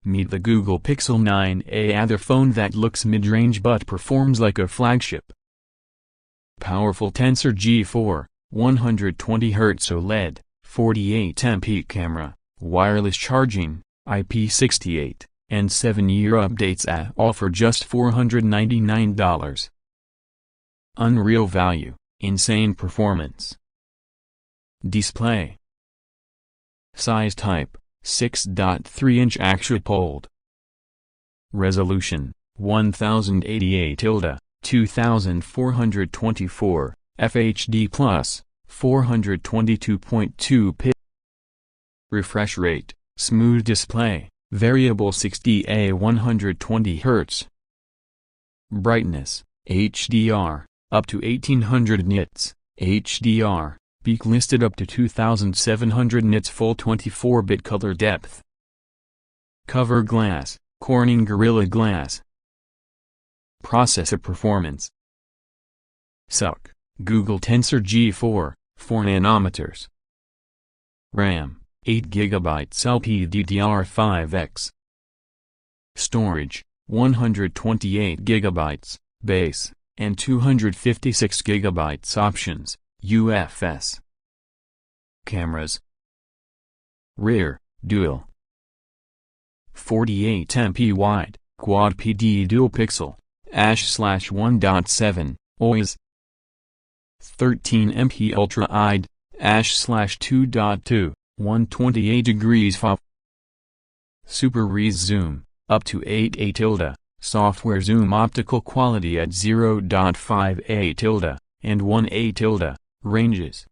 Meet the Google Pixel 9a, the phone that looks mid-range but performs like a flagship. Powerful Tensor G4, 120Hz OLED, 48MP camera, wireless charging, IP68, and 7-year updates all for just $499. Unreal value, insane performance. Display size type, 6.3-inch actual-polled. Resolution, 1080x2424, FHD+, 422.2 pixels. Refresh rate, smooth display, variable 60A 120 Hz. Brightness, HDR, up to 1800 nits, HDR, peak listed up to 2700 nits, full 24-bit color depth. Cover glass, Corning Gorilla Glass. Processor performance. SoC, Google Tensor G4, 4 nanometers. RAM, 8GB LPDDR5X. Storage, 128GB, base, and 256GB options, UFS. Cameras. Rear, dual. 48MP wide, quad PD dual pixel, /1.7, OIS. 13MP ultra wide, /2.2, 128 degrees FOV. Super Res zoom, up to 8A tilde, software zoom optical quality at 0.5A tilde, and 1A tilde, ranges.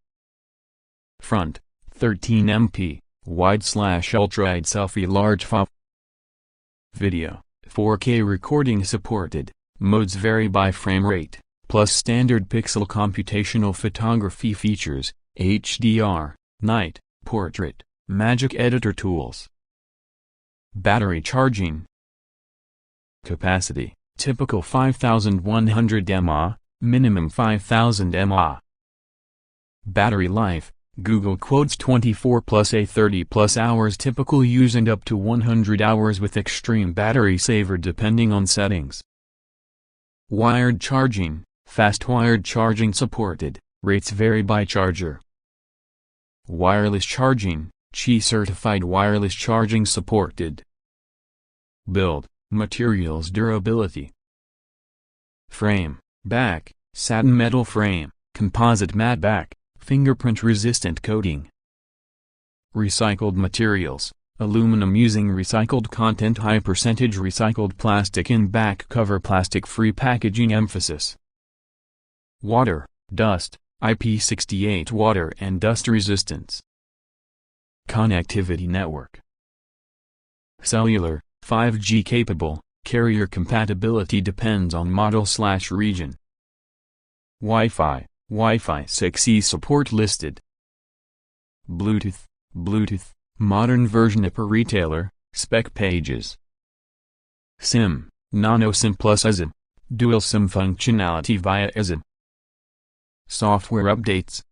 Front, 13MP, wide/ultra-wide selfie large FOV. Video, 4K recording supported, modes vary by frame rate, plus standard pixel computational photography features, HDR, night, portrait, magic editor tools. Battery charging. Capacity, typical 5100 mAh, minimum 5000 mAh. Battery life, Google quotes 24 plus a 30 plus hours typical use and up to 100 hours with extreme battery saver depending on settings. Wired charging, fast wired charging supported, rates vary by charger. Wireless charging, Qi certified wireless charging supported. Build, materials durability. Frame, back, satin metal frame, composite matte back, fingerprint resistant coating. Recycled materials, aluminum using recycled content, high percentage recycled plastic in back cover, plastic free packaging emphasis. Water, dust, IP68 water and dust resistance. Connectivity network. Cellular, 5G capable, carrier compatibility depends on model/region. Wi-Fi, Wi-Fi 6E support listed. Bluetooth, Bluetooth, modern version per retailer, spec pages. SIM, Nano SIM plus eSIM, dual SIM functionality via eSIM. Software updates.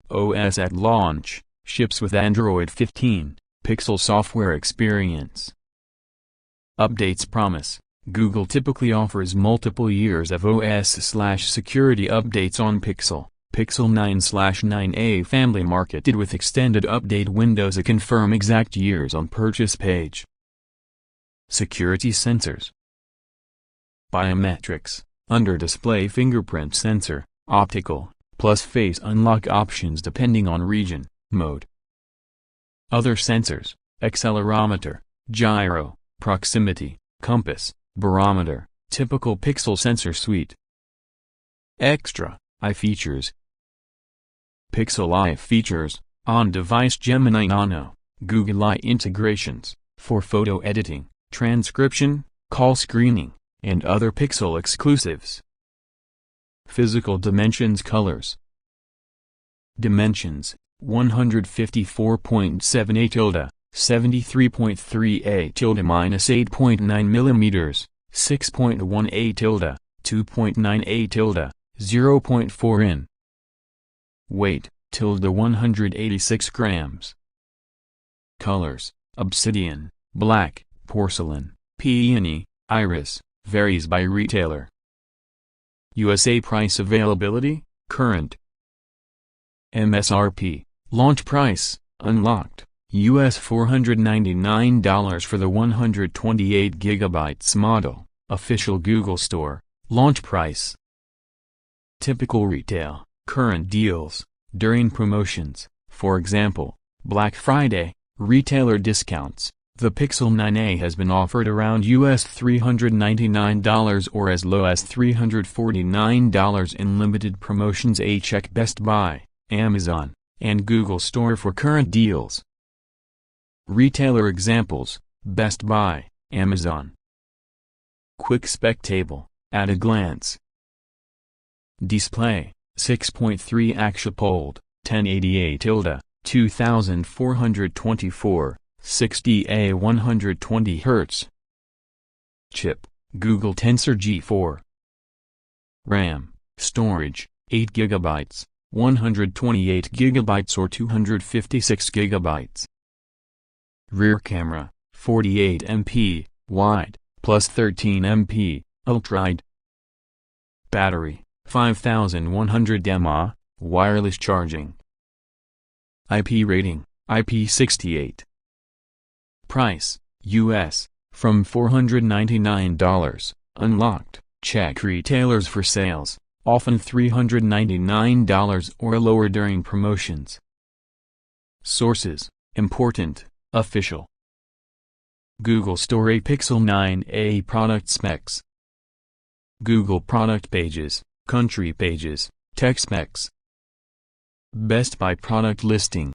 OS at launch, ships with Android 15, Pixel software experience. Updates promise. Google typically offers multiple years of OS/security updates on Pixel, Pixel 9/9a family marketed with extended update windows. Confirm exact years on purchase page. Security sensors. Biometrics, under display fingerprint sensor, optical, plus face unlock options depending on region, mode. Other sensors, accelerometer, gyro, proximity, compass, barometer, typical Pixel sensor suite. Extra, Eye features. Pixel Eye features, on-device Gemini Nano, Google Eye integrations, for photo editing, transcription, call screening, and other Pixel exclusives. Physical dimensions. Colors. Dimensions, 154.7 tilde, 73.3 tilde minus 8.9 mm, 6.1 tilde, 2.9 tilde, 0.4 in. Weight, tilde 186 grams. Colors, obsidian, black, porcelain, peony, iris, varies by retailer. USA price availability, current. MSRP, launch price, unlocked, US $499 for the 128 GB model, official Google Store, launch price. Typical retail, current deals, during promotions, for example, Black Friday, retailer discounts. The Pixel 9a has been offered around US $399 or as low as $349 in limited promotions. Check Best Buy, Amazon, and Google Store for current deals. Retailer examples, Best Buy, Amazon. Quick Spec Table, at a glance. Display, 6.3 ActualPold, 1080-2424, 60A 120 Hz. Chip, Google Tensor G4. RAM, storage, 8 GB, 128 GB or 256 GB. Rear camera, 48 MP, wide, plus 13 MP, ultra-wide. Battery, 5100 mAh, wireless charging. IP rating, IP68. Price, US, from $499, unlocked, check retailers for sales, often $399 or lower during promotions. Sources, important, official. Google Store. A Pixel 9a product specs. Google product pages, country pages, tech specs. Best Buy product listing.